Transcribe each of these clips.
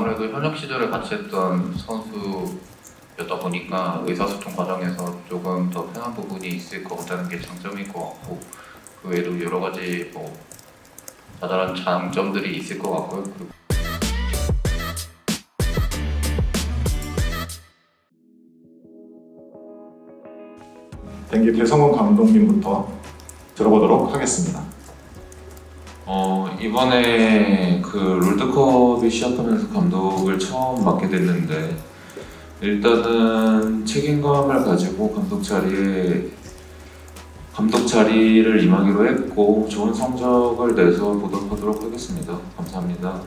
아무래도 현역 시절에 같이 했던 선수였다 보니까 의사소통 과정에서 조금 더 편한 부분이 있을 것 같다는 게 장점일 것 같고, 그 외에도 여러 가지 자잘한 장점들이 있을 것 같고요. 그리고 댕기 배성훈 감독님부터 들어보도록 하겠습니다. 이번에 그 롤드컵이 시작하면서 감독을 처음 맡게 됐는데 일단은 책임감을 가지고 감독 자리를 임하기로 했고 좋은 성적을 내서 보답하도록 하겠습니다. 감사합니다.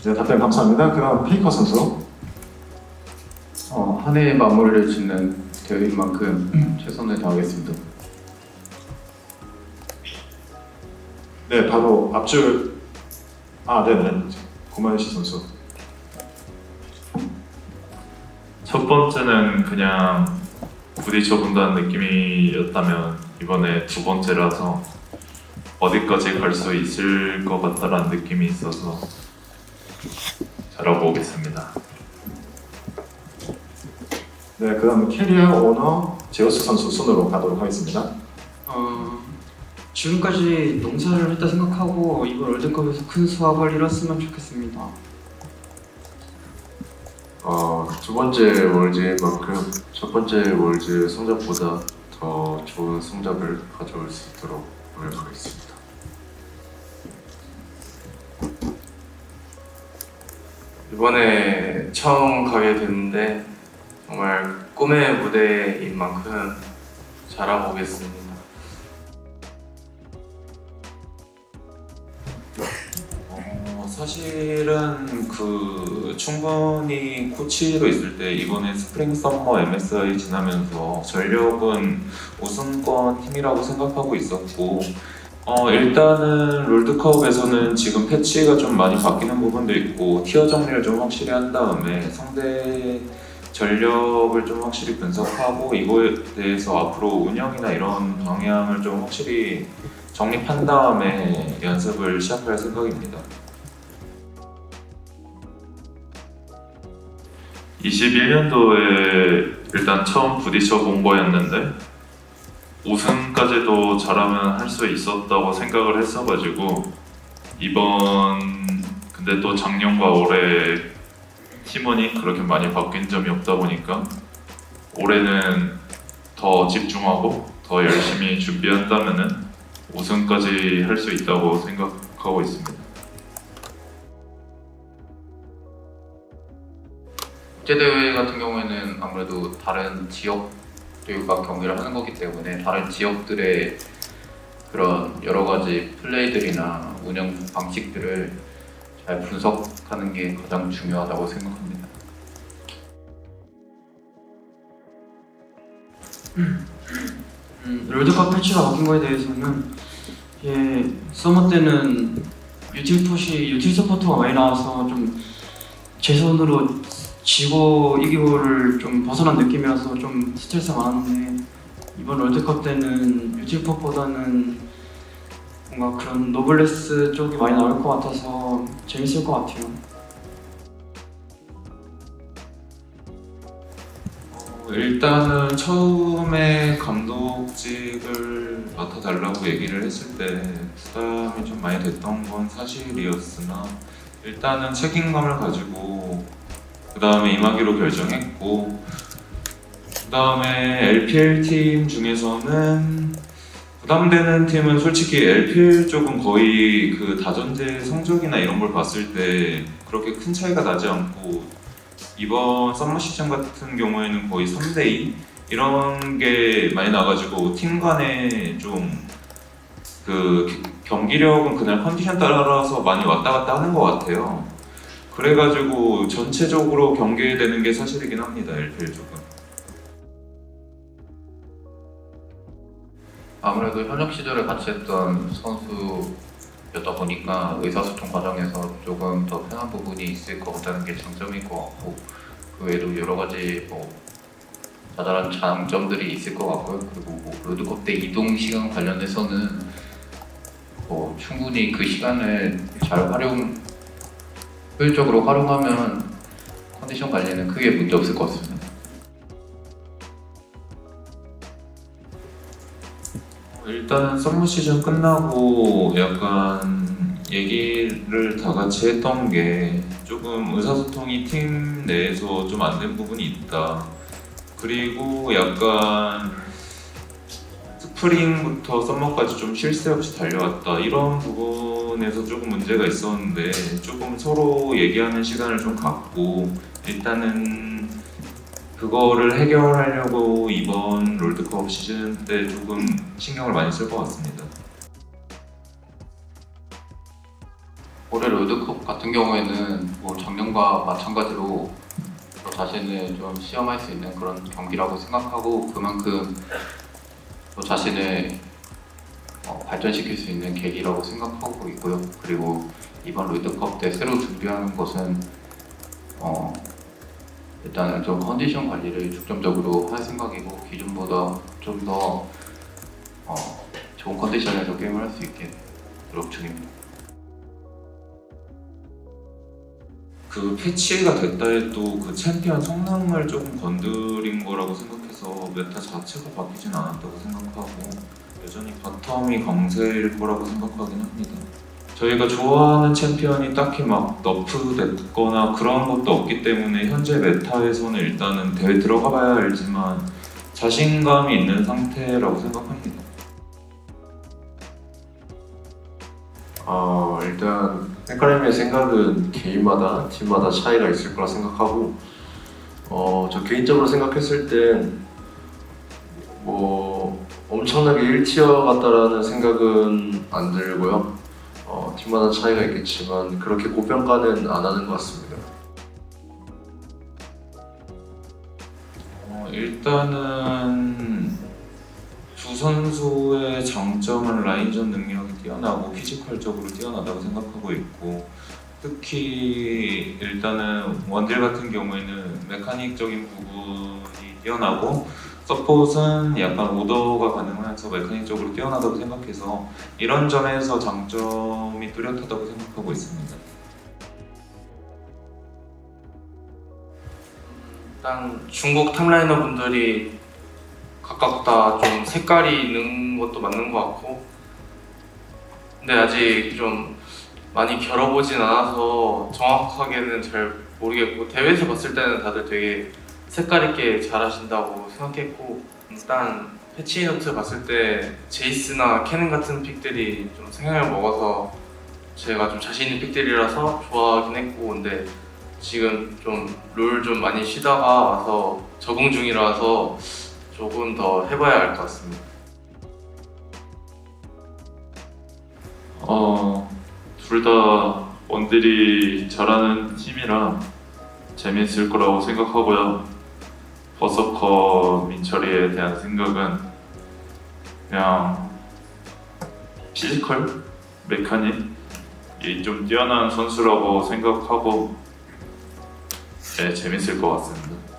네, 답변 감사합니다. 그럼 페이커 선수. 한 해 마무리를 짓는 대회인 만큼 최선을 다하겠습니다. 네, 바로 앞줄. 네네. 고만시 선수. 첫 번째는 그냥 부딪혀본다는 느낌이었다면 이번에 두 번째라서 어디까지 갈 수 있을 것 같다라는 느낌이 있어서 잘하고 오겠습니다. 네, 그다음 캐리어 오너 제우스 선수 순으로 가도록 하겠습니다. 지금까지 농사를 했다 생각하고 이번 월드컵에서 큰 수확을 이뤘으면 좋겠습니다. 두 번째 월드만큼 첫 번째 월드 성적보다 더 좋은 성적을 가져올 수 있도록 노력하겠습니다. 이번에 처음 가게 됐는데 정말 꿈의 무대인 만큼 잘하고 오겠습니다. 사실은 충분히 코치로 있을 때 이번에 스프링 썸머 MSI 지나면서 전력은 우승권 팀이라고 생각하고 있었고 일단은 롤드컵에서는 지금 패치가 좀 많이 바뀌는 부분도 있고 티어 정리를 좀 확실히 한 다음에 상대 전력을 좀 확실히 분석하고 이거에 대해서 앞으로 운영이나 이런 방향을 좀 확실히 정립한 다음에 연습을 시작할 생각입니다. 21년도에 일단 처음 부딪혀 본 거였는데 우승까지도 잘하면 할 수 있었다고 생각을 했어가지고 근데 또 작년과 올해 팀원이 그렇게 많이 바뀐 점이 없다 보니까 올해는 더 집중하고 더 열심히 준비한다면은 우승까지 할 수 있다고 생각하고 있습니다. 국제대회 같은 경우에는 아무래도 다른 지역들과 경기를 하는 거기 때문에 다른 지역들의 그런 여러 가지 플레이들이나 운영 방식들을 잘 분석하는 게 가장 중요하다고 생각합니다. 롤드컵 패치가 바뀐 거에 대해서는 서머 때는 유틸 서포터가 많이 나와서 좀 제 손으로 지고 이기고를 좀 벗어난 느낌이어서 좀 스트레스가 많았는데 이번 롤드컵 때는 유틸pop보다는 뭔가 그런 노블레스 쪽이 많이 나올 것 같아서 재밌을 것 같아요. 일단은 처음에 감독직을 맡아달라고 얘기를 했을 때 부담이 좀 많이 됐던 건 사실이었으나 일단은 책임감을 가지고 그 다음에 임하기로 결정했고 그 다음에 LPL 팀 중에서는 부담되는 팀은 솔직히 LPL 쪽은 거의 그 다전제 성적이나 이런 걸 봤을 때 그렇게 큰 차이가 나지 않고 이번 썸머 시즌 같은 경우에는 거의 3대2 이런 게 많이 나가지고 팀 간에 좀 경기력은 그날 컨디션 따라서 많이 왔다 갔다 하는 것 같아요. 그래가지고 전체적으로 경계되는 게 사실이긴 합니다. LPL 쪽은. 아무래도 현역 시절에 같이 했던 선수였다 보니까 의사소통 과정에서 조금 더 편한 부분이 있을 것 같다는 게 장점일 것 같고, 그 외에도 여러 가지 자잘한 장점들이 있을 것 같고요. 그리고 롤드컵 때 이동 시간 관련해서는 충분히 그 시간을 잘 효율적으로 활용하면 컨디션 관리는 크게 문제 없을 것 같습니다. 일단은 썸머 시즌 끝나고 약간 얘기를 다 같이 했던 게 조금 의사소통이 팀 내에서 좀 안 된 부분이 있다. 그리고 약간 스프링부터 썸머까지 좀 쉴 새 없이 달려왔다. 이런 부분에서 조금 문제가 있었는데 조금 서로 얘기하는 시간을 좀 갖고 일단은 그거를 해결하려고 이번 롤드컵 시즌 때 조금 신경을 많이 쓸 것 같습니다. 올해 롤드컵 같은 경우에는 뭐 작년과 마찬가지로 저 자신을 좀 시험할 수 있는 그런 경기라고 생각하고 그만큼 저 자신을 발전시킬 수 있는 계기라고 생각하고 있고요. 그리고 이번 롤드컵 때 새로 준비하는 것은 일단은 좀 컨디션 관리를 중점적으로 할 생각이고 기존보다 좀 더 좋은 컨디션에서 게임을 할 수 있게 노력 중입니다. 그 패치가 됐다 해도 그 챔피언 성능을 조금 건드린 거라고 생각해서 메타 자체가 바뀌진 않았다고 생각하고 여전히 바텀이 강세일 거라고 생각하긴 합니다. 저희가 좋아하는 챔피언이 딱히 막 너프됐거나 그런 것도 없기 때문에 현재 메타에서는 일단은 대회 들어가 봐야 알지만 자신감이 있는 상태라고 생각합니다. 일단 헷갈림의 생각은 개인마다 팀마다 차이가 있을 거라 생각하고 저 개인적으로 생각했을 땐 뭐 엄청나게 1티어 같다라는 생각은 안 들고요. 팀마다 차이가 있겠지만 그렇게 고평가는 안 하는 것 같습니다. 일단은 두 선수의 장점은 라인전 능력이 뛰어나고 피지컬적으로 뛰어나다고 생각하고 있고 특히 일단은 원딜 같은 경우에는 메카닉적인 부분이 뛰어나고 서폿은 약간 오더가 가능하면서 메카닉적으로 뛰어나다고 생각해서 이런 점에서 장점이 뚜렷하다고 생각하고 있습니다. 일단 중국 탑라이너 분들이 각각 다 좀 색깔이 있는 것도 맞는 것 같고 근데 아직 좀 많이 겨뤄보진 않아서 정확하게는 잘 모르겠고 대회에서 봤을 때는 다들 되게 색깔 있게 잘하신다고 생각했고 일단 패치노트 봤을 때 제이스나 캐넨 같은 픽들이 좀 생각을 먹어서 제가 좀 자신 있는 픽들이라서 좋아하긴 했고 근데 지금 좀 롤 좀 많이 쉬다가 와서 적응 중이라서 조금 더 해봐야 할 것 같습니다. 둘 다 원딜이 잘하는 팀이라 재밌을 거라고 생각하고요. 버서커 민철이에 대한 생각은 그냥 피지컬, 메카닉이 좀 뛰어난 선수라고 생각하고 재밌을 것 같습니다.